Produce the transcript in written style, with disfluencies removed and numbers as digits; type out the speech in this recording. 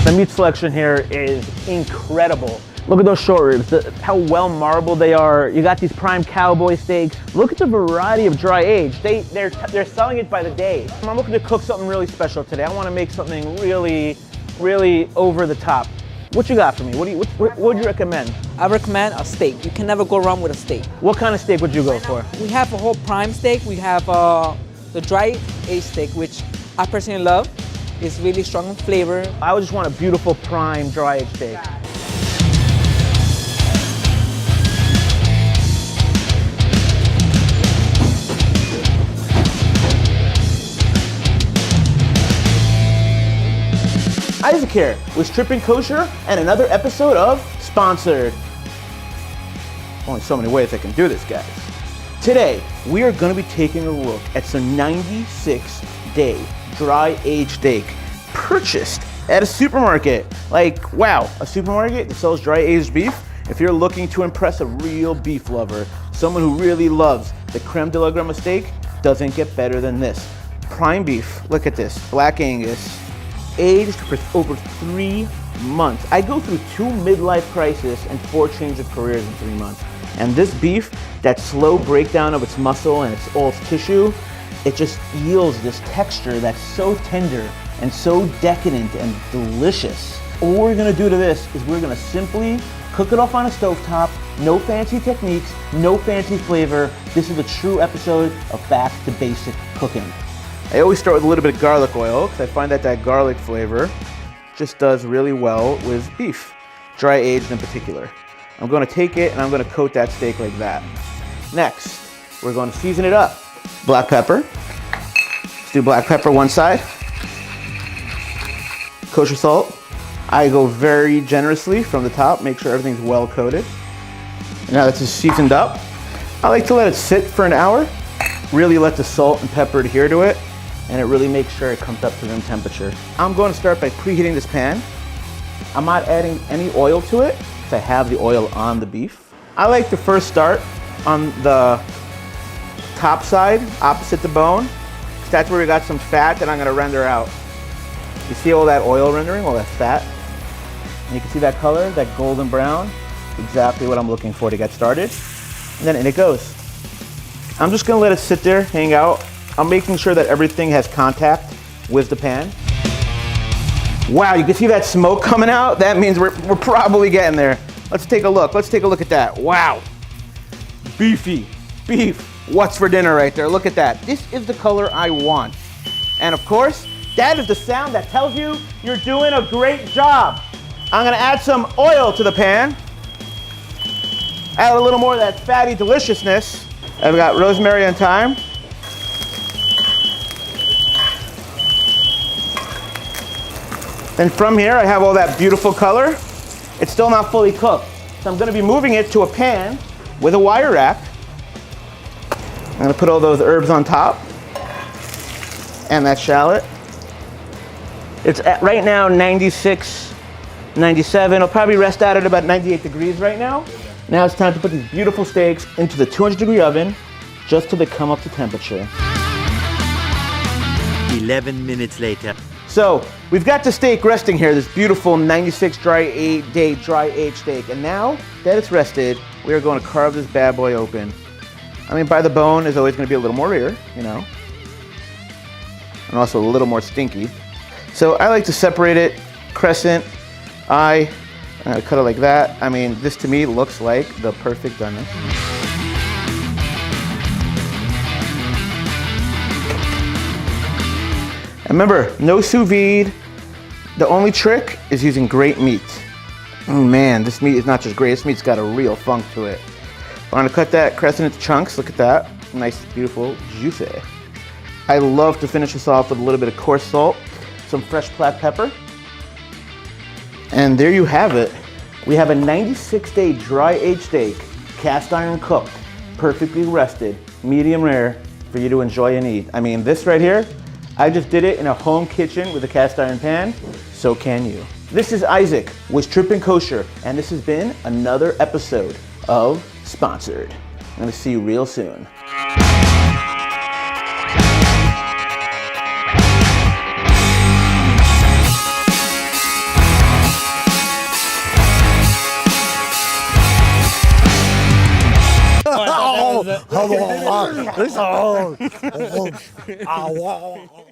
The meat selection here is incredible. Look at those short ribs, how well marbled they are. You got these prime cowboy steaks. Look at the variety of dry age. They're selling it by the day. I'm looking to cook something really special today. I want to make something really, really over the top. What you got for me? What would you recommend? I recommend a steak. You can never go wrong with a steak. What kind of steak would you go for? We have a whole prime steak. We have the dry aged steak, which I personally love. It's really strong in flavor. I would just want a beautiful prime dry aged steak. Isaac here with Stripping Kosher and another episode of Sponsored. Only so many ways I can do this, guys. Today, we are going to be taking a look at some 96-day dry-aged steak purchased at a supermarket. Like, wow, a supermarket that sells dry-aged beef? If you're looking to impress a real beef lover, someone who really loves the creme de la creme steak, doesn't get better than this. Prime beef, look at this, Black Angus, aged for over 3 months. I go through 2 midlife crises and 4 changes of careers in 3 months. And this beef, that slow breakdown of its muscle and all its tissue, it just yields this texture that's so tender and so decadent and delicious. All we're gonna do to this is we're gonna simply cook it off on a stovetop, no fancy techniques, no fancy flavor. This is a true episode of back to basic cooking. I always start with a little bit of garlic oil because I find that garlic flavor just does really well with beef, dry aged in particular. I'm going to take it and I'm going to coat that steak like that. Next, we're going to season it up. Black pepper. Let's do black pepper one side. Kosher salt. I go very generously from the top, make sure everything's well coated. Now that it's seasoned up, I like to let it sit for an hour. Really let the salt and pepper adhere to it, and it really makes sure it comes up to room temperature. I'm going to start by preheating this pan. I'm not adding any oil to it, because I have the oil on the beef. I like to first start on the top side, opposite the bone, because that's where we got some fat that I'm going to render out. You see all that oil rendering, all that fat? And you can see that color, that golden brown, exactly what I'm looking for to get started. And then in it goes. I'm just gonna let it sit there, hang out. I'm making sure that everything has contact with the pan. Wow, you can see that smoke coming out? That means we're probably getting there. Let's take a look. Let's take a look at that. Wow. Beefy. Beef. What's for dinner right there? Look at that. This is the color I want. And of course, that is the sound that tells you you're doing a great job. I'm gonna add some oil to the pan. Add a little more of that fatty deliciousness. I've got rosemary and thyme. Then from here, I have all that beautiful color. It's still not fully cooked. So I'm gonna be moving it to a pan with a wire rack. I'm gonna put all those herbs on top and that shallot. It's at right now 96, 97. It'll probably rest out at about 98 degrees right now. Now it's time to put these beautiful steaks into the 200-degree oven just till they come up to temperature. 11 minutes later. So we've got the steak resting here, this beautiful 96 day dry aged steak. And now that it's rested, we are going to carve this bad boy open. I mean, by the bone is always going to be a little more rare, you know, and also a little more stinky. So I like to separate it, crescent, eye. I'm gonna cut it like that. I mean, this to me looks like the perfect onion. And remember, no sous vide. The only trick is using great meat. Oh man, this meat is not just great, this meat's got a real funk to it. I'm gonna cut that crescent into chunks, look at that. Nice, beautiful, juicy. I love to finish this off with a little bit of coarse salt, some fresh black pepper. And there you have it. We have a 96-day dry-aged steak, cast iron cooked, perfectly rested, medium rare for you to enjoy and eat. I mean, this right here, I just did it in a home kitchen with a cast iron pan, so can you. This is Isaac with Stripping Kosher, and this has been another episode of Sponsored. I'm gonna see you real soon. Oh,